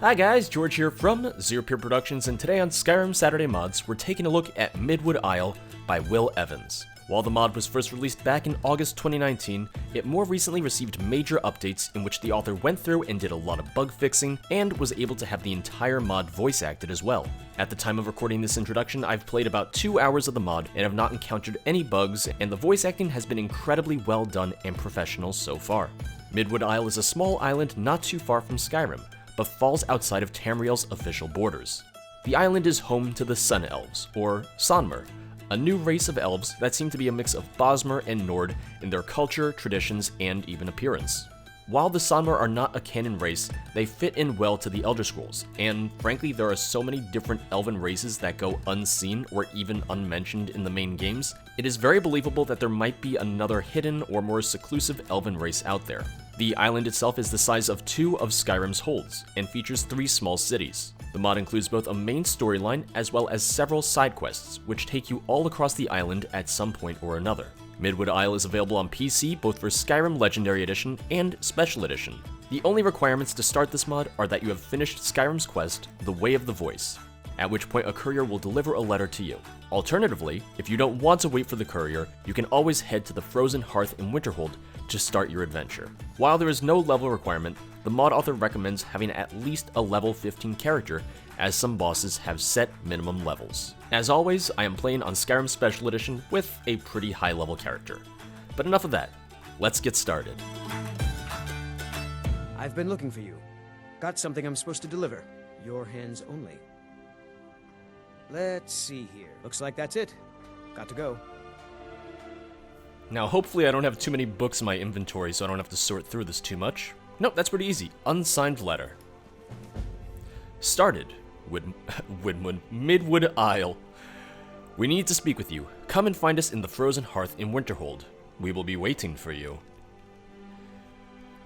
Hi guys, George here from Zero Pure Productions, and today on Skyrim Saturday Mods, we're taking a look at Midwood Isle by Will Evans. While the mod was first released back in August 2019, it more recently received major updates in which the author went through and did a lot of bug fixing, and was able to have the entire mod voice acted as well. At the time of recording this introduction, I've played about 2 hours of the mod and have not encountered any bugs, and the voice acting has been incredibly well done and professional so far. Midwood Isle is a small island not too far from Skyrim, but falls outside of Tamriel's official borders. The island is home to the Sun Elves, or Sanmer, a new race of elves that seem to be a mix of Bosmer and Nord in their culture, traditions, and even appearance. While the Sanmer are not a canon race, they fit in well to the Elder Scrolls, and frankly there are so many different elven races that go unseen or even unmentioned in the main games, it is very believable that there might be another hidden or more seclusive elven race out there. The island itself is the size of 2 of Skyrim's holds, and features 3 small cities. The mod includes both a main storyline as well as several side quests, which take you all across the island at some point or another. Midwood Isle is available on PC both for Skyrim Legendary Edition and Special Edition. The only requirements to start this mod are that you have finished Skyrim's quest, The Way of the Voice, at which point a courier will deliver a letter to you. Alternatively, if you don't want to wait for the courier, you can always head to the Frozen Hearth in Winterhold to start your adventure. While there is no level requirement, the mod author recommends having at least a level 15 character, as some bosses have set minimum levels. As always, I am playing on Skyrim Special Edition with a pretty high level character. But enough of that, let's get started. I've been looking for you. Got something I'm supposed to deliver. Your hands only. Let's see here. Looks like that's it. Got to go. Now hopefully I don't have too many books in my inventory so I don't have to sort through this too much. Nope, that's pretty easy. Unsigned Letter. Started. Midwood Isle. We need to speak with you. Come and find us in the Frozen Hearth in Winterhold. We will be waiting for you.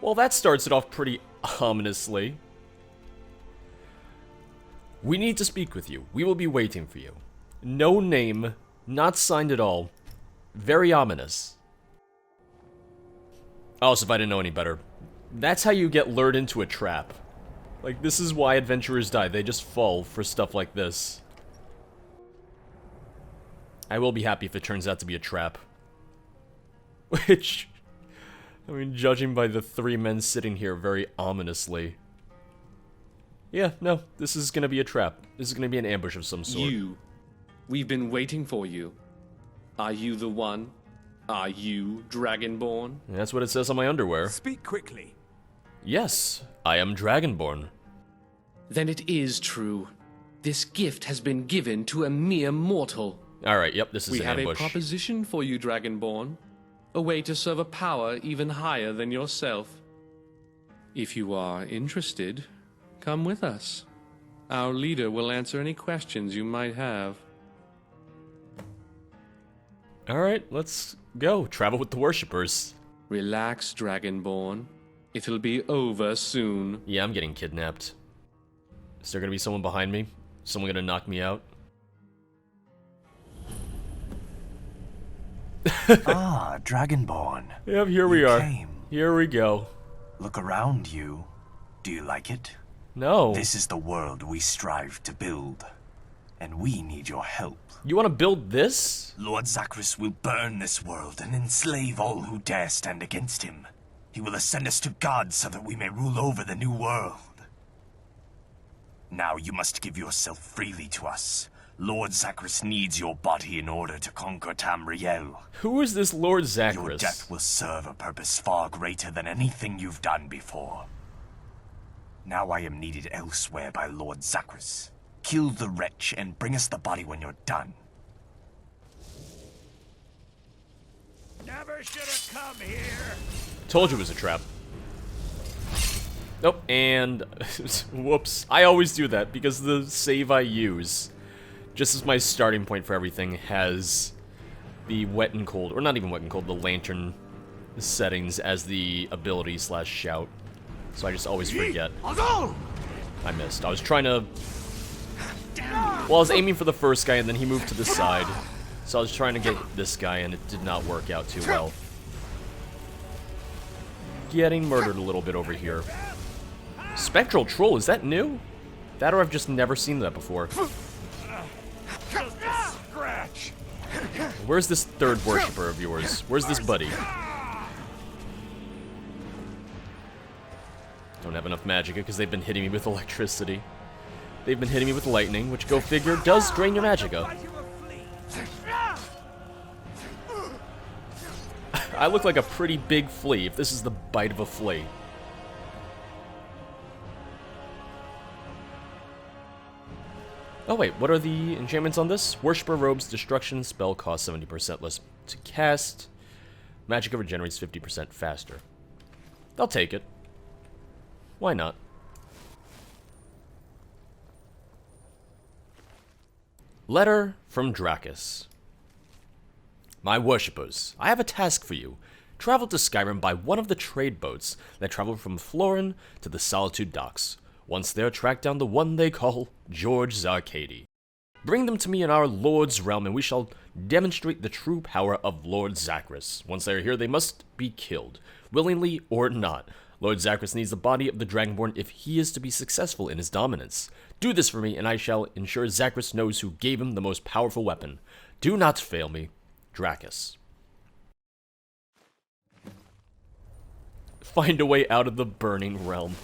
Well, that starts it off pretty ominously. We need to speak with you. We will be waiting for you. No name, not signed at all. Very ominous. Also, if I didn't know any better, that's how you get lured into a trap. Like, this is why adventurers die. They just fall for stuff like this. I will be happy if it turns out to be a trap. Which, I mean, judging by the 3 men sitting here very ominously. Yeah, no, this is gonna be a trap. This is gonna be an ambush of some sort. We've been waiting for you. Are you the one? Are you Dragonborn? That's what it says on my underwear. Speak quickly. Yes, I am Dragonborn. Then it is true. This gift has been given to a mere mortal. Alright, yep, this is an ambush. We have a proposition for you, Dragonborn. A way to serve a power even higher than yourself. If you are interested, come with us. Our leader will answer any questions you might have. Alright, let's go. Travel with the worshippers. Relax, Dragonborn. It'll be over soon. Yeah, I'm getting kidnapped. Is there gonna be someone behind me? Someone gonna knock me out? Ah, Dragonborn. Yep, here we are. Came. Here we go. Look around you. Do you like it? No. This is the world we strive to build. And we need your help. You wanna build this? Lord Zachris will burn this world and enslave all who dare stand against him. He will ascend us to God so that we may rule over the new world. Now you must give yourself freely to us. Lord Zachris needs your body in order to conquer Tamriel. Who is this Lord Your Zachris? death will serve a purpose far greater than anything you've done before. Now I am needed elsewhere by Lord Zachris. Kill the wretch and bring us the body when you're done. Never should have come here. Told you it was a trap. Nope, and whoops. I always do that because the save I use, just as my starting point for everything, has the wet and cold, or not even wet and cold, the lantern settings as the ability / shout. So I just always forget. I missed. I was trying to... Well, I was aiming for the first guy and then he moved to the side. So I was trying to get this guy and it did not work out too well. Getting murdered a little bit over here. Spectral Troll, is that new? That or I've just never seen that before. Just a scratch. Where's this third worshiper of yours? Where's this buddy? Don't have enough magicka because they've been hitting me with electricity. They've been hitting me with lightning, which, go figure, does drain your magicka. I look like a pretty big flea if this is the bite of a flea. Oh wait, what are the enchantments on this? Worshipper Robes, Destruction, spell costs 70% less to cast. Magicka regenerates 50% faster. I'll take it. Why not? Letter from Dracus. My worshippers, I have a task for you. Travel to Skyrim by one of the trade boats that travel from Florin to the Solitude Docks. Once there, track down the one they call George Zarkady. Bring them to me in our Lord's realm, and we shall demonstrate the true power of Lord Zachris. Once they are here, they must be killed, willingly or not. Lord Zachris needs the body of the Dragonborn if he is to be successful in his dominance. Do this for me, and I shall ensure Zachris knows who gave him the most powerful weapon. Do not fail me, Dracus. Find a way out of the burning realm.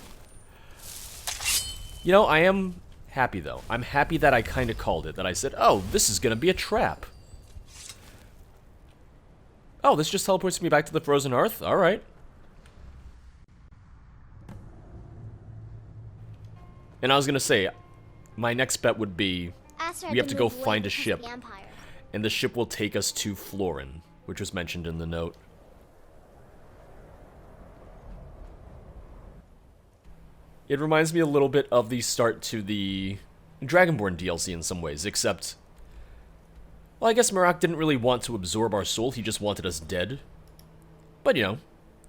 You know, I am happy, though. I'm happy that I kind of called it. That I said, oh, this is going to be a trap. Oh, this just teleports me back to the frozen earth? Alright. And I was going to say, my next bet would be, we have to go find a ship. And the ship will take us to Florin, which was mentioned in the note. It reminds me a little bit of the start to the Dragonborn DLC in some ways, except... well, I guess Marak didn't really want to absorb our soul, he just wanted us dead. But, you know,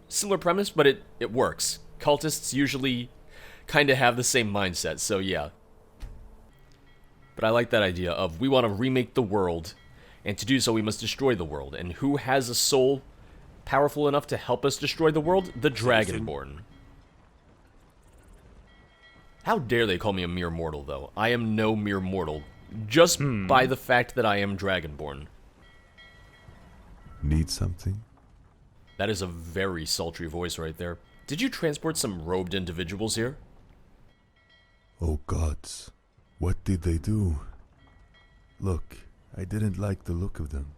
similar premise, but it works. Cultists usually kind of have the same mindset, so yeah. But I like that idea of, we want to remake the world, and to do so we must destroy the world. And who has a soul powerful enough to help us destroy the world? The Dragonborn. How dare they call me a mere mortal, though? I am no mere mortal. Just by the fact that I am Dragonborn. Need something? That is a very sultry voice right there. Did you transport some robed individuals here? Oh gods, what did they do? Look, I didn't like the look of them.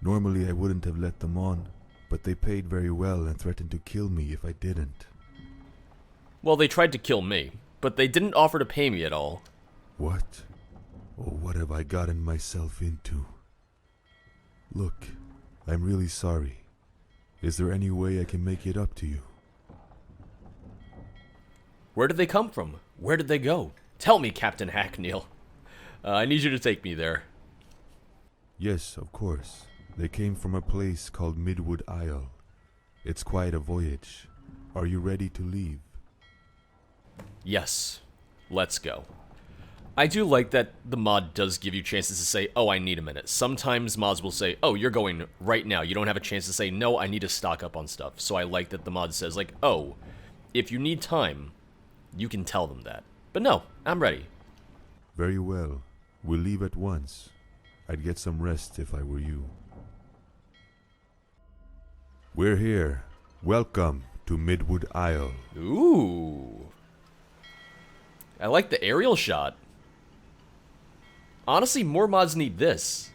Normally I wouldn't have let them on, but they paid very well and threatened to kill me if I didn't. Well, they tried to kill me, but they didn't offer to pay me at all. What? Oh, what have I gotten myself into? Look, I'm really sorry. Is there any way I can make it up to you? Where did they come from? Where did they go? Tell me, Captain Hackneel. I need you to take me there. Yes, of course. They came from a place called Midwood Isle. It's quite a voyage. Are you ready to leave? Yes. Let's go. I do like that the mod does give you chances to say, oh, I need a minute. Sometimes mods will say, oh, you're going right now. You don't have a chance to say, no, I need to stock up on stuff. So I like that the mod says, like, oh, if you need time, you can tell them that. But no, I'm ready. Very well. We'll leave at once. I'd get some rest if I were you. We're here. Welcome to Midwood Isle. Ooh. I like the aerial shot. Honestly, more mods need this.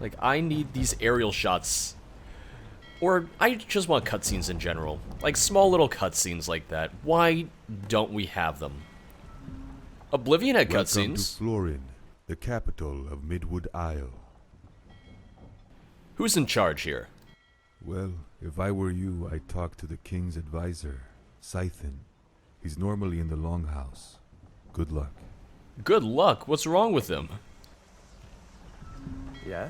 Like, I need these aerial shots. Or, I just want cutscenes in general. Like, small little cutscenes like that. Why don't we have them? Oblivion had Welcome cutscenes. to Florin, the capital of Midwood Isle. Who's in charge here? Well, if I were you, I'd talk to the king's advisor, Scythen. He's normally in the Longhouse. Good luck. Good luck? What's wrong with him? Yeah?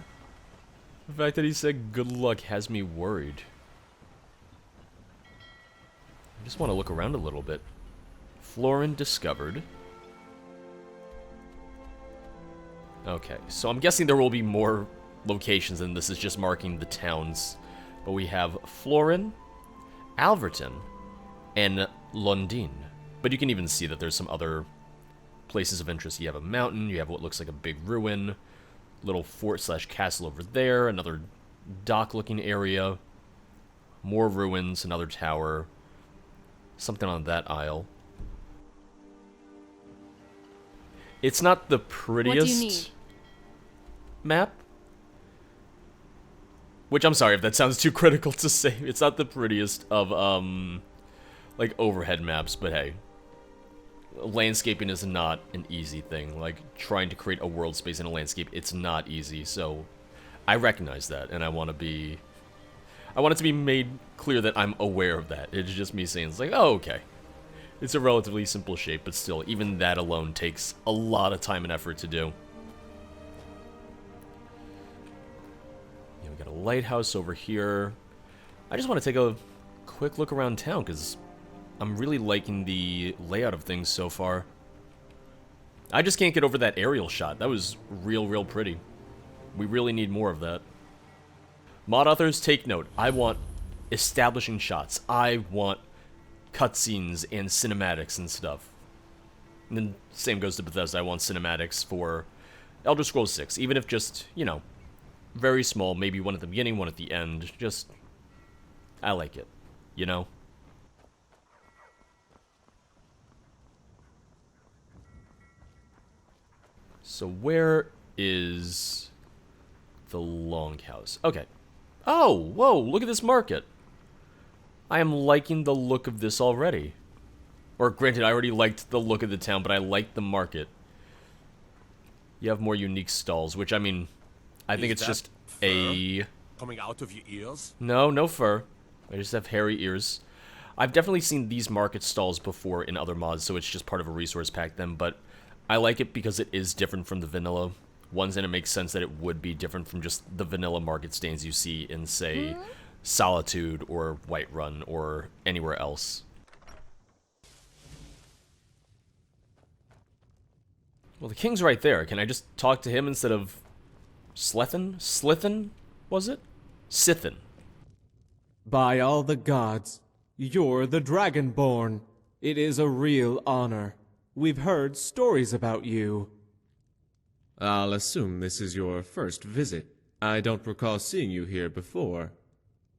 The fact that he said good luck has me worried. I just want to look around a little bit. Florin discovered. Okay, so I'm guessing there will be more locations than this is just marking the towns. But we have Florin, Alverton, and Londin. But you can even see that there's some other places of interest. You have a mountain, you have what looks like a big ruin, little fort slash castle over there, another dock-looking area, more ruins, another tower, something on that isle. It's not the prettiest What do you need? map. Which, I'm sorry if that sounds too critical to say. It's not the prettiest of, like, overhead maps, but hey. Landscaping is not an easy thing. Like, trying to create a world space in a landscape, it's not easy, so I recognize that, and I want it to be made clear that I'm aware of that. It's just me saying, it's like, oh, okay. It's a relatively simple shape, but still, even that alone takes a lot of time and effort to do. Yeah, we got a lighthouse over here. I just want to take a quick look around town, because I'm really liking the layout of things so far. I just can't get over that aerial shot. That was real pretty. We really need more of that. Mod authors, take note. I want establishing shots. I want cutscenes and cinematics and stuff. And then same goes to Bethesda. I want cinematics for Elder Scrolls 6. Even if just, you know, very small. Maybe one at the beginning, one at the end. Just, I like it. You know? So where is the Longhouse? Okay. Oh, whoa, look at this market. I am liking the look of this already. Or granted, I already liked the look of the town, but I like the market. You have more unique stalls, which, I mean, I think it's just a... coming out of your ears? No, no fur. I just have hairy ears. I've definitely seen these market stalls before in other mods, so it's just part of a resource pack then, but I like it because it is different from the vanilla ones, and it makes sense that it would be different from just the vanilla market stands you see in, say, Solitude or Whiterun or anywhere else. Well, the king's right there. Can I just talk to him instead of Slethin? Slithin, was it? Sithin. By all the gods, you're the Dragonborn. It is a real honor. We've heard stories about you. I'll assume this is your first visit. I don't recall seeing you here before.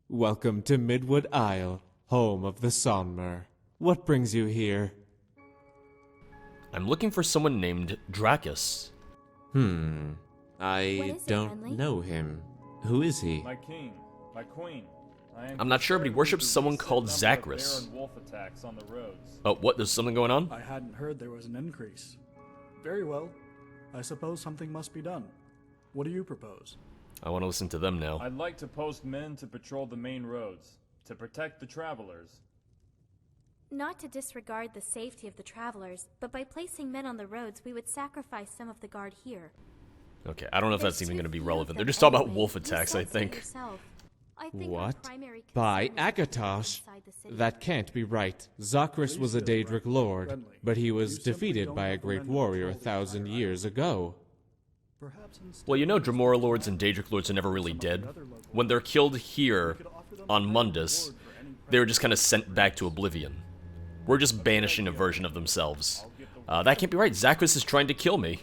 Welcome to Midwood Isle, home of the Sonmer. What brings you here? I'm looking for someone named Dracus. I don't know him. Who is he? My king, my queen. I'm not sure, but he worships someone called Zachris. Wolf attacks on the roads. Oh, what? There's something going on? I hadn't heard there was an increase. Very well. I suppose something must be done. What do you propose? I want to listen to them now. I'd like to post men to patrol the main roads, to protect the travelers. Not to disregard the safety of the travelers, but by placing men on the roads, we would sacrifice some of the guard here. Okay, I don't know if that's even going to be relevant. They're just talking about wolf attacks, I think. What? By Akatosh? That can't be right. Zachris was a Daedric lord, but he was defeated by a great warrior 1,000 years ago. Well, you know Dremora lords and Daedric lords are never really dead. When they're killed here on Mundus, they were just kind of sent back to Oblivion. We're just banishing a version of themselves. That can't be right. Zachris is trying to kill me.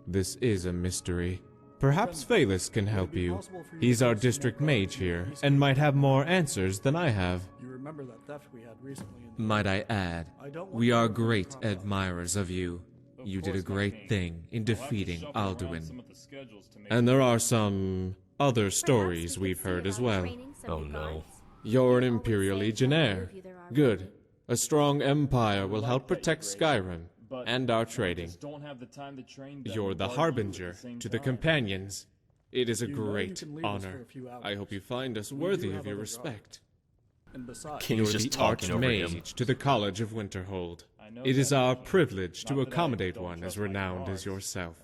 This is a mystery. Perhaps Phalis can help you. He's our district mage here, and might have more answers than I have. You remember that theft we had recently in the... Might I add, we are great admirers of you. You did a great thing in defeating Alduin. And there are some other stories we've heard as well. Oh no. You're an Imperial Legionnaire. Good. A strong empire will help protect Skyrim and our trading. You're the harbinger to the companions. It is a great honor. I hope you find us worthy of your respect. King's just talking over him. Archmage to the College of Winterhold. It is our privilege to accommodate one as renowned as yourself.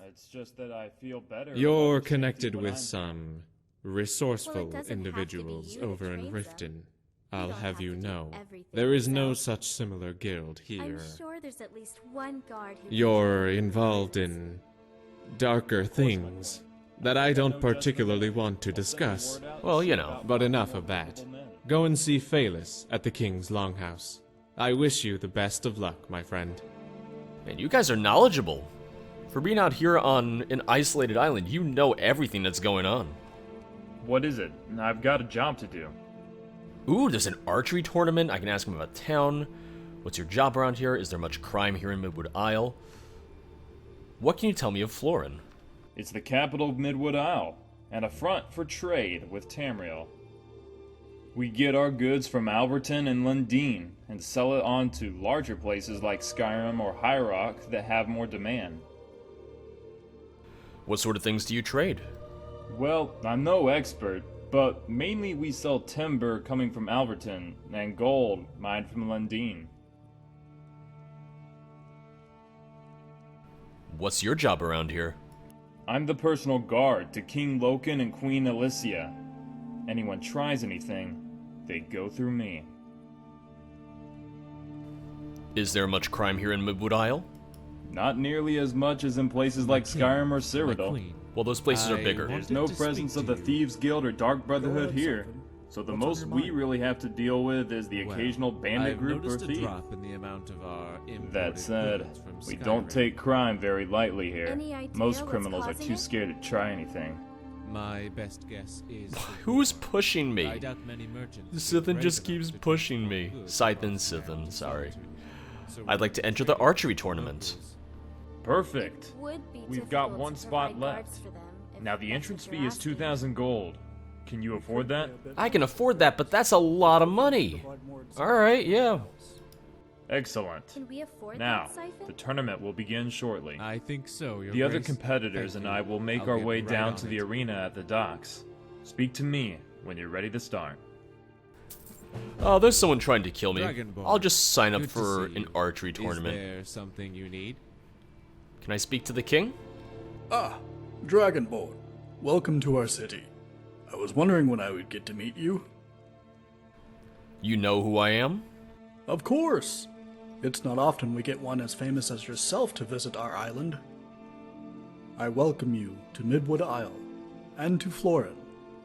You're connected with some resourceful individuals over in Riften. I'll have you know, there is no such similar guild here. I'm sure there's at least one guard who... You're involved in darker things that I don't particularly want to discuss. Well, you know. But enough of that. Go and see Phalis at the King's Longhouse. I wish you the best of luck, my friend. Man, you guys are knowledgeable. For being out here on an isolated island, you know everything that's going on. What is it? I've got a job to do. Ooh, there's an archery tournament. I can ask him about town. What's your job around here? Is there much crime here in Midwood Isle? What can you tell me of Florin? It's the capital of Midwood Isle, and a front for trade with Tamriel. We get our goods from Alberton and Lundeen, and sell it on to larger places like Skyrim or High Rock that have more demand. What sort of things do you trade? Well, I'm no expert, but mainly we sell timber coming from Alberton, and gold mined from Lundeen. What's your job around here? I'm the personal guard to King Loken and Queen Alicia. Anyone tries anything, they go through me. Is there much crime here in Midwood Isle? Not nearly as much as in places like Skyrim or Cyrodiil. Well, those places are bigger. There's no presence of the Thieves Guild or Dark Brotherhood here, so the most we really have to deal with is the occasional bandit group or thief. That said, we don't take crime very lightly here. Most criminals are too scared to try anything. My best guess is... Who's pushing me? I doubt many merchants Scythen just keeps pushing me. Scythen, sorry. I'd like to enter the archery tournament. Perfect. We've got one spot left. Now the entrance fee is 2,000 gold. Can you afford that? I can afford that, but that's a lot of money. Alright, yeah. Excellent. Can we afford now, that, Siphon? the tournament will begin shortly. I think so, Your The other Grace. competitors Thank and you. I will make I'll our get way right down on to the it. arena at the docks. Speak to me when you're ready to start. Oh, there's someone trying to kill me. Dragonborn. I'll just sign up Good to for see an you. archery Is tournament. there something you need? Can I speak to the king? Ah, Dragonborn. Welcome to our city. I was wondering when I would get to meet you. You know who I am? Of course! It's not often we get one as famous as yourself to visit our island. I welcome you to Midwood Isle, and to Florin,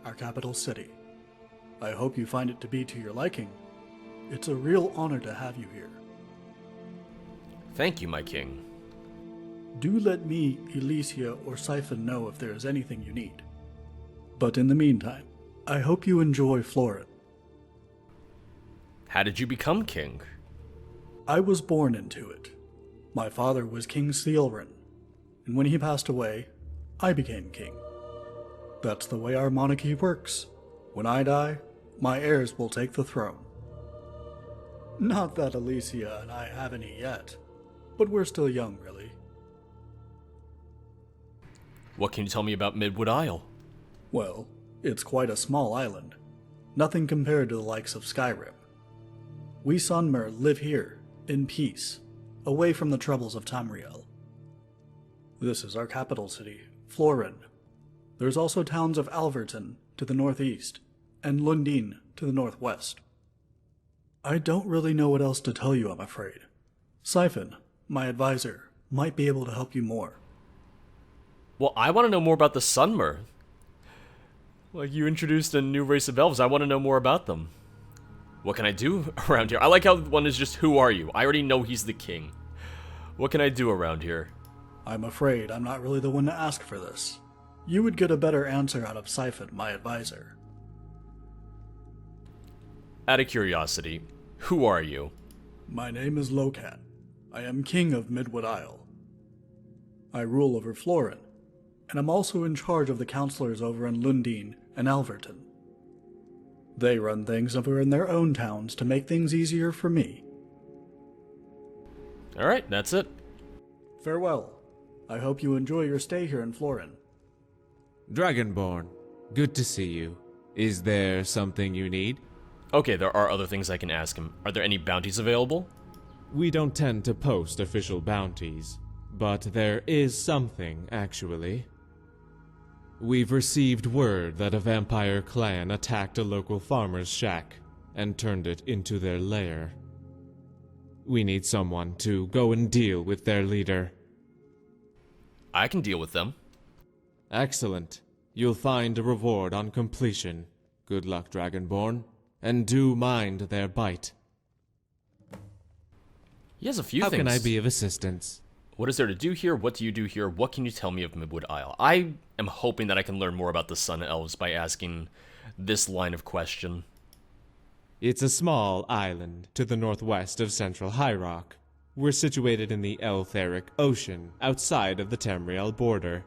our capital city. I hope you find it to be to your liking. It's a real honor to have you here. Thank you, my king. Do let me, Elysia, or Siphon know if there is anything you need. But in the meantime, I hope you enjoy Florin. How did you become king? I was born into it. My father was King Sealrin, and when he passed away, I became king. That's the way our monarchy works. When I die, my heirs will take the throne. Not that Elysia and I have any yet, but we're still young, really. What can you tell me about Midwood Isle? Well, it's quite a small island. Nothing compared to the likes of Skyrim. We Sunmer live here, in peace, away from the troubles of Tamriel. This is our capital city, Florin. There's also towns of Alverton to the northeast, and Lundeen to the northwest. I don't really know what else to tell you, I'm afraid. Siphon, my advisor, might be able to help you more. Well, I want to know more about the Sunmer. Like, you introduced a new race of elves. I want to know more about them. What can I do around here? I like how one is just, who are you? I already know he's the king. What can I do around here? I'm afraid I'm not really the one to ask for this. You would get a better answer out of Siphon, my advisor. Out of curiosity, who are you? My name is Lokan. I am king of Midwood Isle. I rule over Florin, and I'm also in charge of the counselors over in Lundeen and Alverton. They run things over in their own towns to make things easier for me. Alright, that's it. Farewell. I hope you enjoy your stay here in Florin. Dragonborn, good to see you. Is there something you need? Okay, there are other things I can ask him. Are there any bounties available? We don't tend to post official bounties, but there is something, actually. We've received word that a vampire clan attacked a local farmer's shack and turned it into their lair. We need someone to go and deal with their leader. I can deal with them. Excellent. You'll find a reward on completion. Good luck, Dragonborn, and do mind their bite. He has a few How things. can I be of assistance? What is there to do here? What do you do here? What can you tell me of Midwood Isle? I am hoping that I can learn more about the Sun Elves by asking this line of question. It's a small island to the northwest of central High Rock. We're situated in the Eltheric Ocean, outside of the Tamriel border.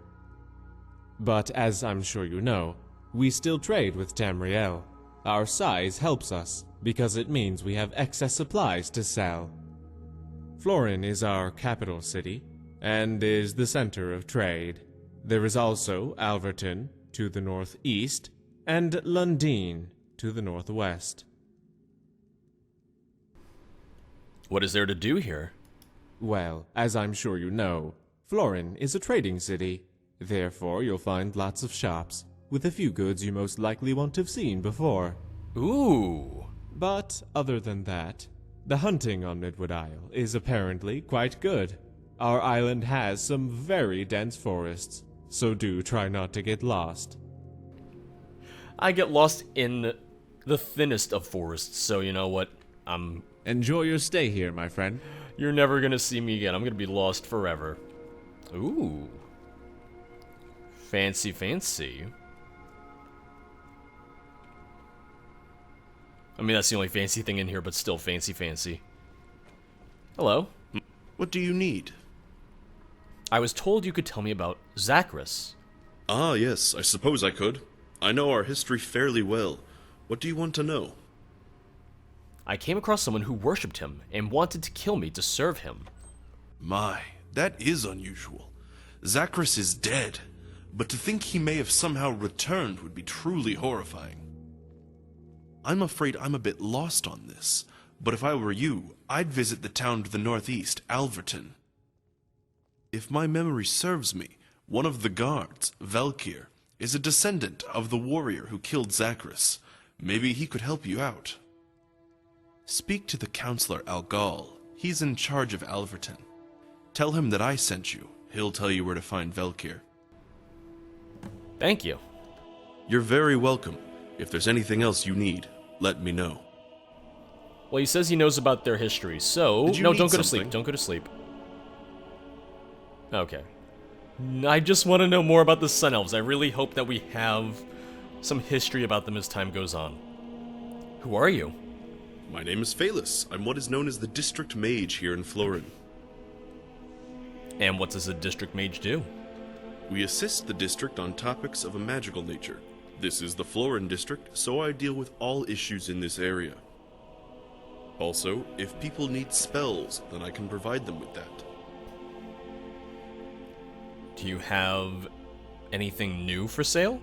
But as I'm sure you know, we still trade with Tamriel. Our size helps us, because it means we have excess supplies to sell. Florin is our capital city, and is the center of trade. There is also Alverton to the northeast, and Lundin to the northwest. What is there to do here? Well, as I'm sure you know, Florin is a trading city. Therefore, you'll find lots of shops, with a few goods you most likely won't have seen before. Ooh. But other than that, the hunting on Midwood Isle is apparently quite good. Our island has some very dense forests, so do try not to get lost. I get lost in the thinnest of forests, so you know what? Enjoy your stay here, my friend. You're never gonna see me again. I'm gonna be lost forever. Ooh. Fancy, fancy. I mean, that's the only fancy thing in here, but still fancy, fancy. Hello. What do you need? I was told you could tell me about Zachris. Ah, yes, I suppose I could. I know our history fairly well. What do you want to know? I came across someone who worshipped him and wanted to kill me to serve him. My, that is unusual. Zachris is dead, but to think he may have somehow returned would be truly horrifying. I'm afraid I'm a bit lost on this, but if I were you, I'd visit the town to the northeast, Alverton. If my memory serves me, one of the guards, Velkir, is a descendant of the warrior who killed Zachris. Maybe he could help you out. Speak to the counselor Algal. He's in charge of Alverton. Tell him that I sent you. He'll tell you where to find Velkir. Thank you. You're very welcome. If there's anything else you need, let me know. Well, he says he knows about their history, so... No, don't go to sleep. Don't go to sleep. Okay. I just want to know more about the Sun Elves. I really hope that we have some history about them as time goes on. Who are you? My name is Phalis. I'm what is known as the District Mage here in Florin. And what does a District Mage do? We assist the district on topics of a magical nature. This is the Florin district, so I deal with all issues in this area. Also, if people need spells, then I can provide them with that. Do you have anything new for sale?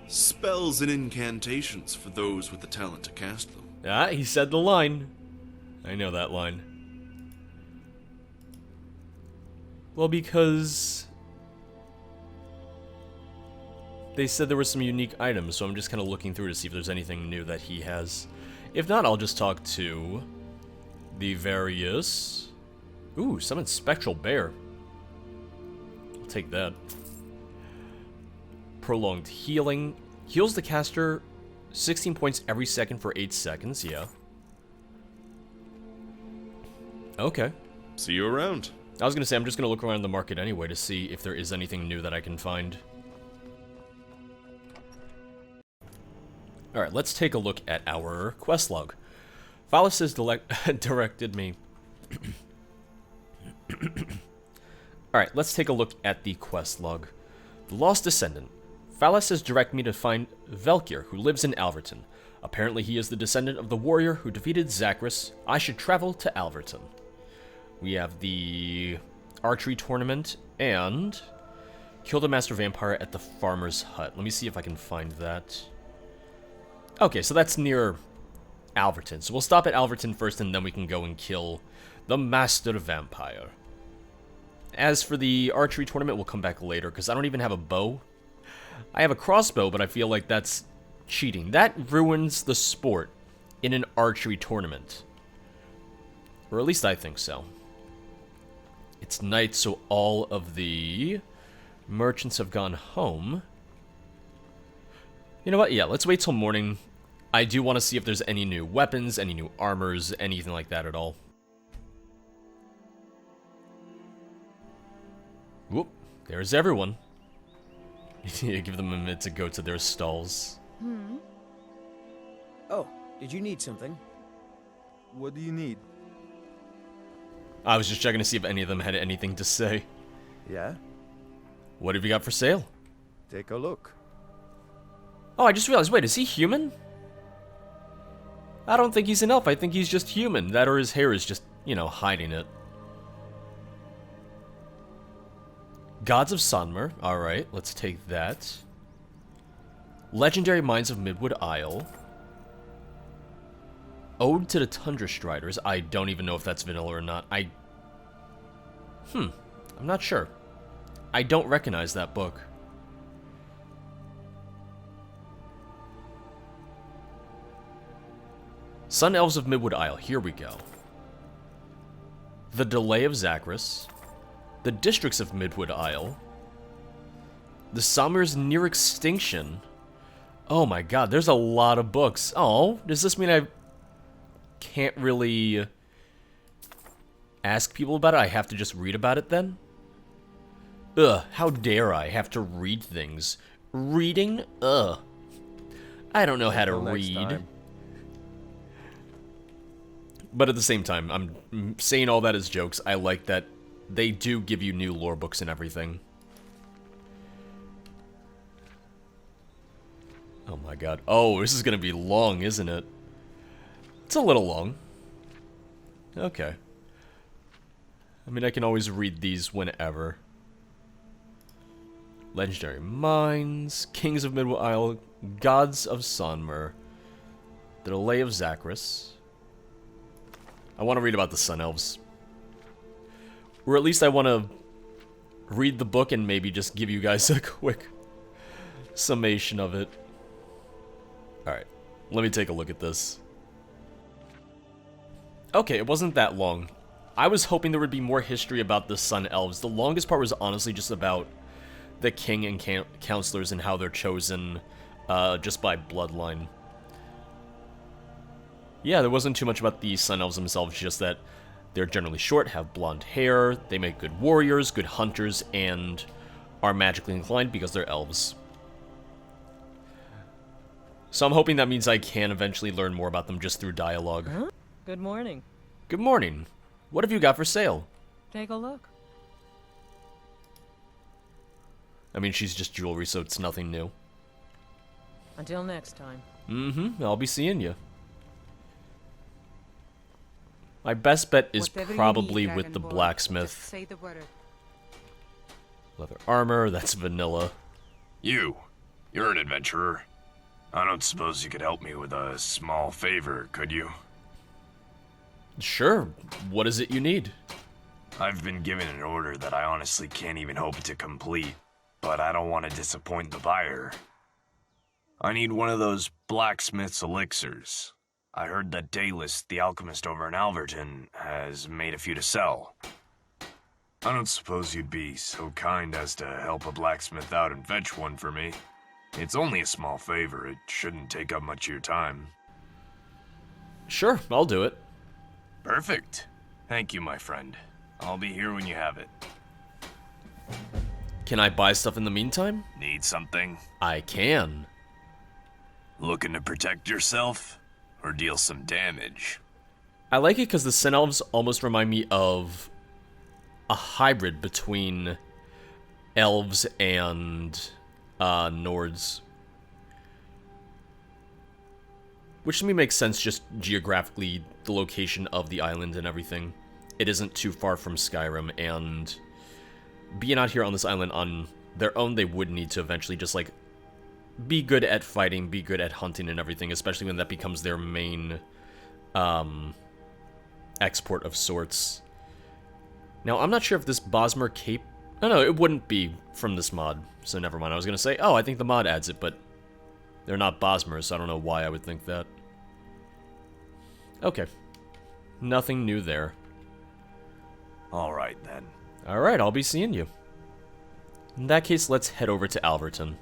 Spells and incantations for those with the talent to cast them. Ah, he said the line. I know that line. Well, because they said there were some unique items, so I'm just kind of looking through to see if there's anything new that he has. If not, I'll just talk to the various... Ooh, summon Spectral Bear. I'll take that. Prolonged Healing. Heals the caster 16 points every second for 8 seconds, yeah. Okay. See you around. I was gonna say, I'm just gonna look around the market anyway to see if there is anything new that I can find. Alright, let's take a look at our quest log. Phalis has directed me. Alright, let's take a look at the quest log. The Lost Descendant. Phalis has directed me to find Velkir, who lives in Alverton. Apparently he is the descendant of the warrior who defeated Zachris. I should travel to Alverton. We have the archery tournament and kill the master vampire at the farmer's hut. Let me see if I can find that. Okay, so that's near Alverton. So we'll stop at Alverton first, and then we can go and kill the master vampire. As for the archery tournament, we'll come back later, because I don't even have a bow. I have a crossbow, but I feel like that's cheating. That ruins the sport in an archery tournament. Or at least I think so. It's night, so all of the merchants have gone home. You know what? Yeah, let's wait till morning. I do want to see if there's any new weapons, any new armors, anything like that at all. Whoop, there's everyone. Give them a minute to go to their stalls. Oh, did you need something? What do you need? I was just checking to see if any of them had anything to say. Yeah? What have you got for sale? Take a look. Oh, I just realized, wait, is he human? I don't think he's an elf, I think he's just human. That or his hair is just, you know, hiding it. Gods of Sonmer, alright, let's take that. Legendary Mines of Midwood Isle. Ode to the Tundra Striders. I don't even know if that's vanilla or not. I'm not sure. I don't recognize that book. Sun Elves of Midwood Isle. Here we go. The Delay of Zachris. The Districts of Midwood Isle. The Sommer's Near Extinction. Oh my god, there's a lot of books. Oh, does this mean I can't really ask people about it? I have to just read about it then? Ugh, how dare I have to read things. Reading? Ugh. I don't know how to read. But at the same time, I'm saying all that as jokes. I like that they do give you new lore books and everything. Oh my god. Oh, this is gonna be long, isn't it? It's a little long. Okay. I mean, I can always read these whenever. Legendary Mines, Kings of Midwood Isle, Gods of Sonmer, The Delay of Zachris. I want to read about the Sun Elves. Or at least I want to read the book and maybe just give you guys a quick summation of it. Alright, let me take a look at this. Okay, it wasn't that long. I was hoping there would be more history about the Sun Elves. The longest part was honestly just about the king and counselors and how they're chosen just by bloodline. Yeah, there wasn't too much about the Sun Elves themselves, just that they're generally short, have blonde hair, they make good warriors, good hunters, and are magically inclined because they're elves. So I'm hoping that means I can eventually learn more about them just through dialogue. Huh? Good morning. Good morning. What have you got for sale? Take a look. I mean, she's just jewelry, so it's nothing new. Until next time. Mm-hmm. I'll be seeing you. My best bet is probably with the Blacksmith. Say the word. Leather armor, that's vanilla. You're an adventurer. I don't suppose you could help me with a small favor, could you? Sure. What is it you need? I've been given an order that I honestly can't even hope to complete, but I don't want to disappoint the buyer. I need one of those blacksmith's elixirs. I heard that Dayless, the alchemist over in Alverton, has made a few to sell. I don't suppose you'd be so kind as to help a blacksmith out and fetch one for me. It's only a small favor. It shouldn't take up much of your time. Sure, I'll do it. Perfect. Thank you, my friend. I'll be here when you have it. Can I buy stuff in the meantime? Need something? I can. Looking to protect yourself? Or deal some damage? I like it because the Sun Elves almost remind me of a hybrid between elves and Nords. Which to me makes sense just geographically, the location of the island and everything. It isn't too far from Skyrim, and being out here on this island on their own, they would need to eventually just, like, be good at fighting, be good at hunting and everything, especially when that becomes their main export of sorts. Now, I'm not sure if this Bosmer cape... No, it wouldn't be from this mod, so never mind. I was going to say, oh, I think the mod adds it, but they're not Bosmers, so I don't know why I would think that. Okay. Nothing new there. Alright, then. Alright, I'll be seeing you. In that case, let's head over to Alverton.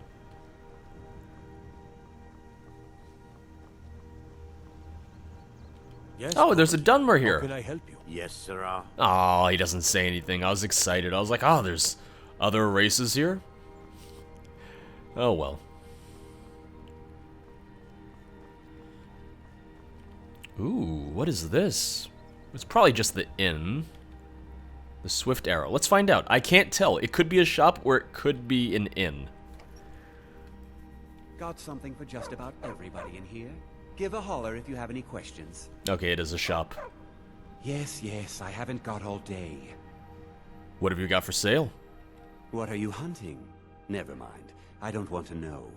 Yes, oh, there's a Dunmer here. How can I help you? Yes, sirrah. Oh, he doesn't say anything. I was excited. I was like, oh, there's Other races here? Oh well. Ooh, what is this? It's probably just the inn. The Swift Arrow. Let's find out. I can't tell. It could be a shop or it could be an inn. Got something for just about everybody in here. Give a holler if you have any questions. Okay, it is a shop. Yes, yes, I haven't got all day. What have you got for sale? What are you hunting? Never mind. I don't want to know.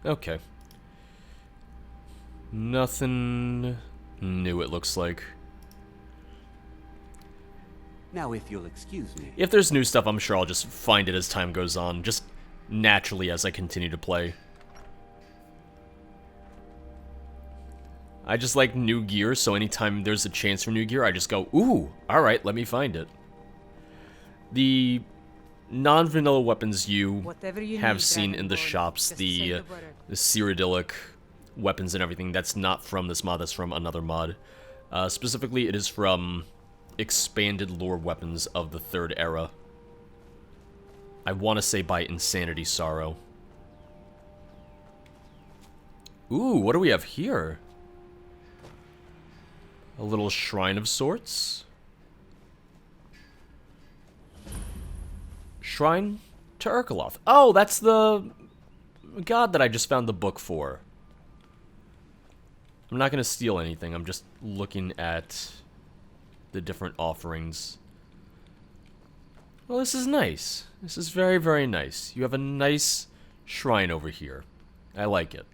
Okay. Nothing new, it looks like. Now, if you'll excuse me. If there's new stuff, I'm sure I'll just find it as time goes on, just naturally as I continue to play. I just like new gear, so anytime there's a chance for new gear, I just go, ooh, alright, let me find it. The non-vanilla weapons you have seen in the shops, the Cyrodiilic weapons and everything, that's not from this mod, that's from another mod. Specifically, it is from expanded lore weapons of the Third Era. I want to say by Insanity Sorrow. Ooh, what do we have here? A little shrine of sorts? Shrine to Urkeloth. Oh, that's the god that I just found the book for. I'm not going to steal anything. I'm just looking at the different offerings. Well, this is nice. This is very, very nice. You have a nice shrine over here. I like it.